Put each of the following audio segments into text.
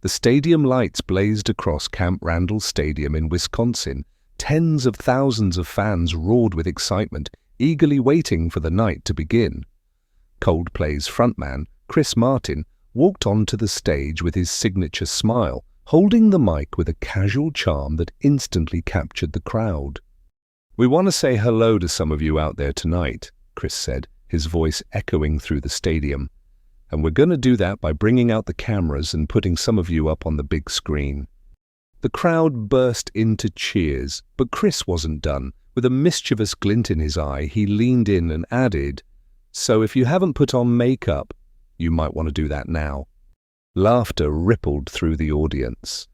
The stadium lights blazed across Camp Randall Stadium in Wisconsin. Tens of thousands of fans roared with excitement, eagerly waiting for the night to begin. Coldplay's frontman, Chris Martin, walked onto the stage with his signature smile, holding the mic with a casual charm that instantly captured the crowd. "We want to say hello to some of you out there tonight," Chris said, his voice echoing through the stadium. "And we're going to do that by bringing out the cameras and putting some of you up on the big screen." The crowd burst into cheers, but Chris wasn't done. With a mischievous glint in his eye, he leaned in and added, "So if you haven't put on makeup, you might want to do that now." Laughter rippled through the audience.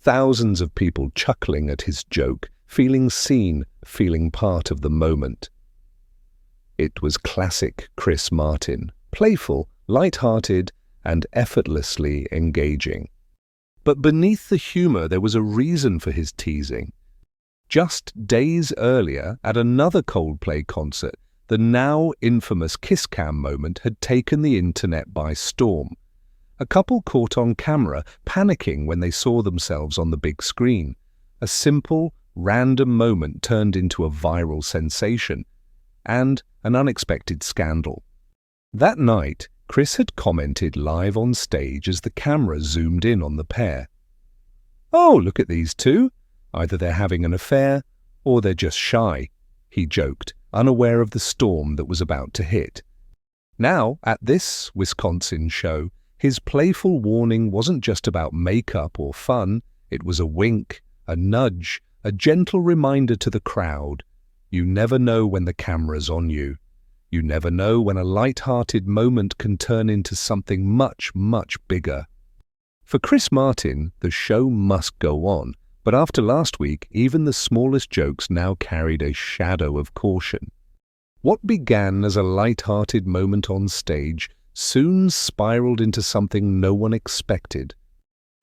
Thousands of people chuckling at his joke, feeling seen, feeling part of the moment. It was classic Chris Martin, playful, light-hearted, and effortlessly engaging. But beneath the humor there was a reason for his teasing. Just days earlier, at another Coldplay concert, the now infamous kiss cam moment had taken the internet by storm. A couple caught on camera, panicking when they saw themselves on the big screen. A simple, random moment turned into a viral sensation and an unexpected scandal. That night, Chris had commented live on stage as the camera zoomed in on the pair. "Oh, look at these two. Either they're having an affair or they're just shy," he joked, unaware of the storm that was about to hit. Now, at this Wisconsin show, his playful warning wasn't just about makeup or fun. It was a wink, a nudge, a gentle reminder to the crowd. You never know when the camera's on you. You never know when a light-hearted moment can turn into something much, much bigger. For Chris Martin, the show must go on, but after last week, even the smallest jokes now carried a shadow of caution. What began as a light-hearted moment on stage soon spiraled into something no one expected.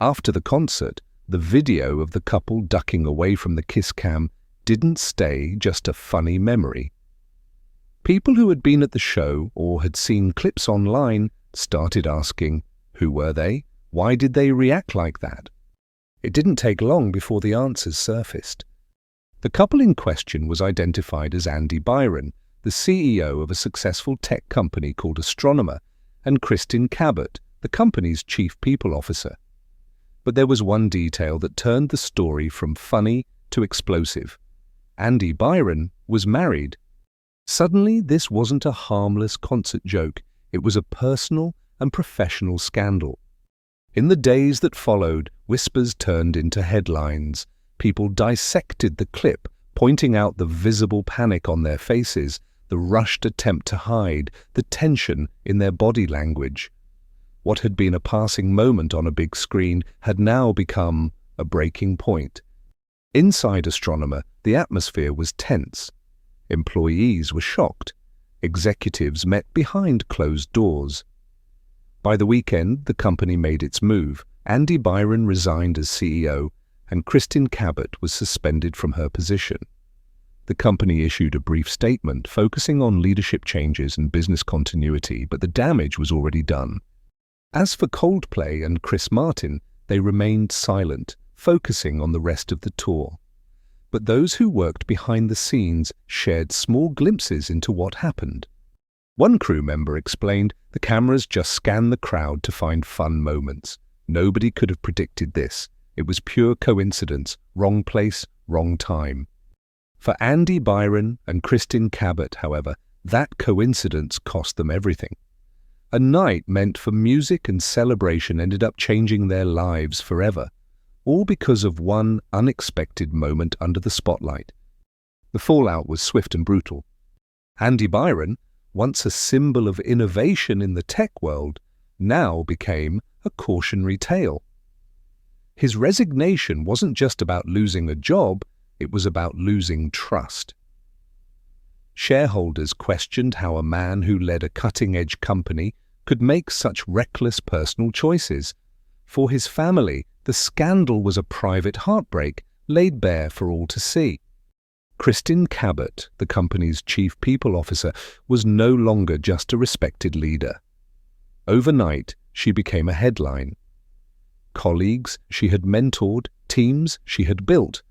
After the concert, the video of the couple ducking away from the kiss cam didn't stay just a funny memory. People who had been at the show or had seen clips online started asking, who were they? Why did they react like that? It didn't take long before the answers surfaced. The couple in question was identified as Andy Byron, the CEO of a successful tech company called Astronomer, and Kristin Cabot, the company's chief people officer. But there was one detail that turned the story from funny to explosive. Andy Byron was married. Suddenly, this wasn't a harmless concert joke. It was a personal and professional scandal. In the days that followed, whispers turned into headlines. People dissected the clip, pointing out the visible panic on their faces, the rushed attempt to hide, the tension in their body language. What had been a passing moment on a big screen had now become a breaking point. Inside Astronomer, the atmosphere was tense. Employees were shocked. Executives met behind closed doors. By the weekend, the company made its move. Andy Byron resigned as CEO, and Kristin Cabot was suspended from her position. The company issued a brief statement focusing on leadership changes and business continuity, but the damage was already done. As for Coldplay and Chris Martin, they remained silent, focusing on the rest of the tour. But those who worked behind the scenes shared small glimpses into what happened. One crew member explained, "The cameras just scanned the crowd to find fun moments. Nobody could have predicted this. It was pure coincidence, wrong place, wrong time." For Andy Byron and Kristin Cabot, however, that coincidence cost them everything. A night meant for music and celebration ended up changing their lives forever, all because of one unexpected moment under the spotlight. The fallout was swift and brutal. Andy Byron, once a symbol of innovation in the tech world, now became a cautionary tale. His resignation wasn't just about losing a job, it was about losing trust. Shareholders questioned how a man who led a cutting-edge company could make such reckless personal choices. For his family, the scandal was a private heartbreak laid bare for all to see. Kristin Cabot, the company's chief people officer, was no longer just a respected leader. Overnight, she became a headline. Colleagues she had mentored, teams she had built,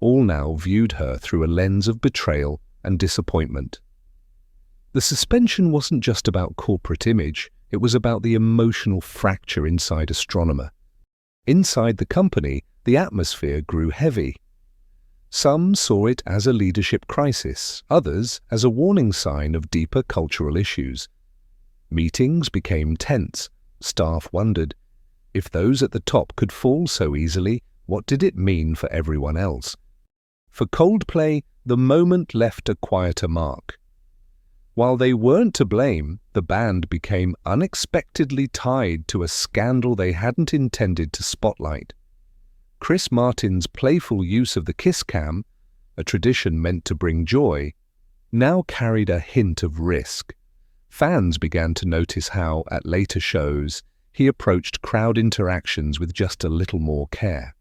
all now viewed her through a lens of betrayal and disappointment. The suspension wasn't just about corporate image, it was about the emotional fracture inside Astronomer. Inside the company, the atmosphere grew heavy. Some saw it as a leadership crisis, others as a warning sign of deeper cultural issues. Meetings became tense. Staff wondered, if those at the top could fall so easily, what did it mean for everyone else? For Coldplay, the moment left a quieter mark. While they weren't to blame, the band became unexpectedly tied to a scandal they hadn't intended to spotlight. Chris Martin's playful use of the kiss cam, a tradition meant to bring joy, now carried a hint of risk. Fans began to notice how, at later shows, he approached crowd interactions with just a little more care.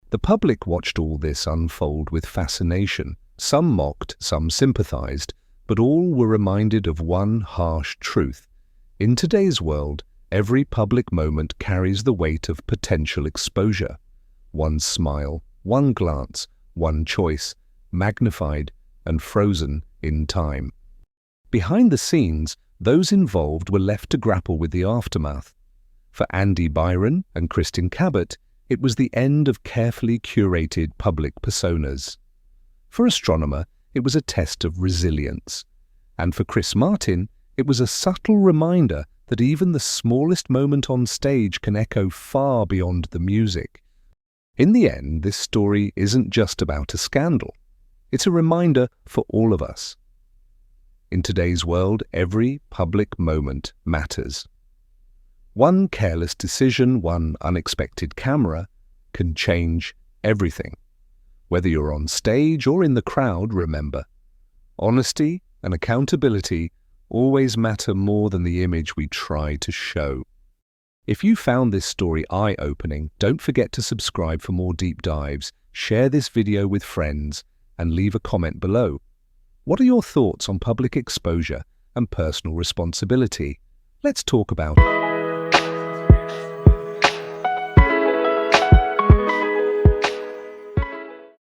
The public watched all this unfold with fascination. Some mocked, some sympathized, but all were reminded of one harsh truth. In today's world, every public moment carries the weight of potential exposure. One smile, one glance, one choice, magnified and frozen in time. Behind the scenes, those involved were left to grapple with the aftermath. For Andy Byron and Kristen Cabot, it was the end of carefully curated public personas. For Astronomer, it was a test of resilience. And for Chris Martin, it was a subtle reminder that even the smallest moment on stage can echo far beyond the music. In the end, this story isn't just about a scandal. It's a reminder for all of us. In today's world, every public moment matters. One careless decision, one unexpected camera, can change everything. Whether you're on stage or in the crowd, remember, honesty and accountability always matter more than the image we try to show. If you found this story eye-opening, don't forget to subscribe for more deep dives, share this video with friends, and leave a comment below. What are your thoughts on public exposure and personal responsibility? Let's talk about it.